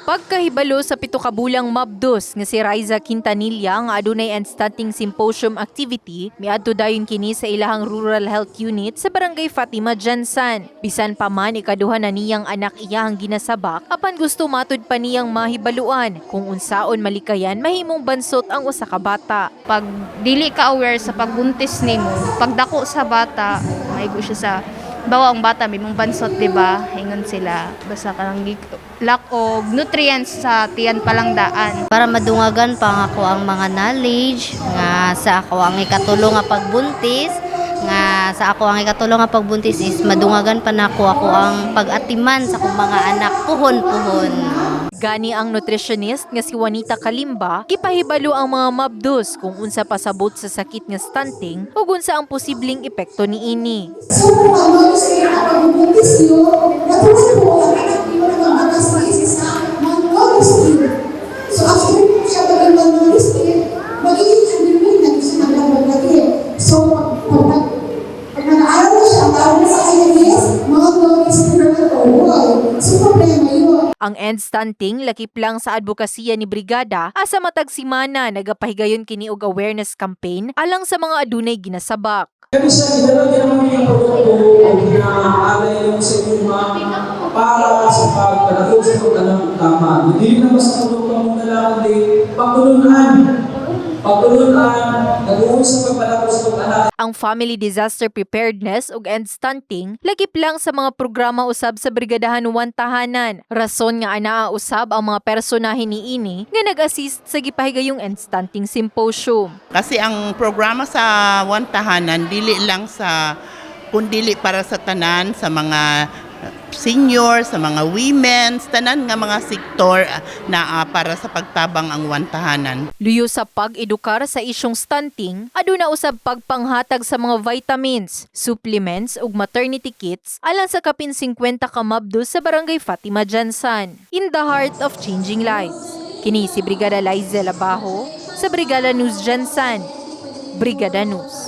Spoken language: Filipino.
Pagkahibalo sa 7 ka bulang mabdos nga si Riza Quintanilla nga adunay end stunting symposium activity, miadto dayon kini sa ilahang rural health unit sa barangay Fatima Jansan. Bisan pa man ikaduha na niyang anak iyang ginasabak, apan gusto matud pa niyang mahibaluan kung unsaon malikayan mahimong bansot ang usa ka bata. Pag dili ka aware sa pagbuntis nimo, pagdako sa bata, maigo siya sa bawa ang bata may mong bansot, di ba? Ingon sila basta kanang lack of nutrients sa tiyan palang daan. Para madungagan pa nga ako ang mga knowledge nga sa ako ang ikatulong nga pagbuntis, nga sa ako ang ikatulong nga pagbuntis is madungagan pa nako ako ang pag-atiman sa akong mga anak puhon-puhon. Gani ang nutritionist nga si Juanita Kalimba, gipahibalo ang mga mabdos kung unsa pasabot sa sakit nga stunting ug unsa ang posibleng epekto niini. So, kung ano sa pagbubuntis nyo, natuloy po ang anak nyo na mabagas na isa sa malnutrition. So, after po siya maging malnutrition, magiging underweight na siya naglabagat. So, pag nag-aaral na siya, ang tawag sa INS, malnutrition na overall. So, problema yun. Ang end stunting lakip lang sa advokasya ni Brigada asa matag simana nagapahigayon kini og awareness campaign alang sa mga adunay ginasabak. Kami sa idalagyan naman yung produkto na alay yung sa inyo para sa pagpalagay sa itong anak tama. Hindi naman sa produkto mong nalaman din, pagtulunan, nag-uong sa pagpalagay sa itong anak. Ang family disaster preparedness ug end stunting lakip lang sa mga programa usab sa Brigadahan 1 Tahanan. Rason nga anaa usab ang mga personahe niini nga nag-assist sa gipahigayong end stunting symposium. Kasi ang programa sa One Tahanan, dili lang sa, kundili para sa tanan, sa mga senior, sa mga women, tanan nga mga sektor na para sa pagtabang ang One Tahanan. Luyo sa pag-edukar sa isyong stunting, aduna usab pagpanghatag sa mga vitamins, supplements ug maternity kits alang sa kapin 50 ka mabdos sa barangay Fatima Jansan. In the heart of changing lives. Kini si Brigada Liza Labajo sa Brigada News Jansan. Brigada News.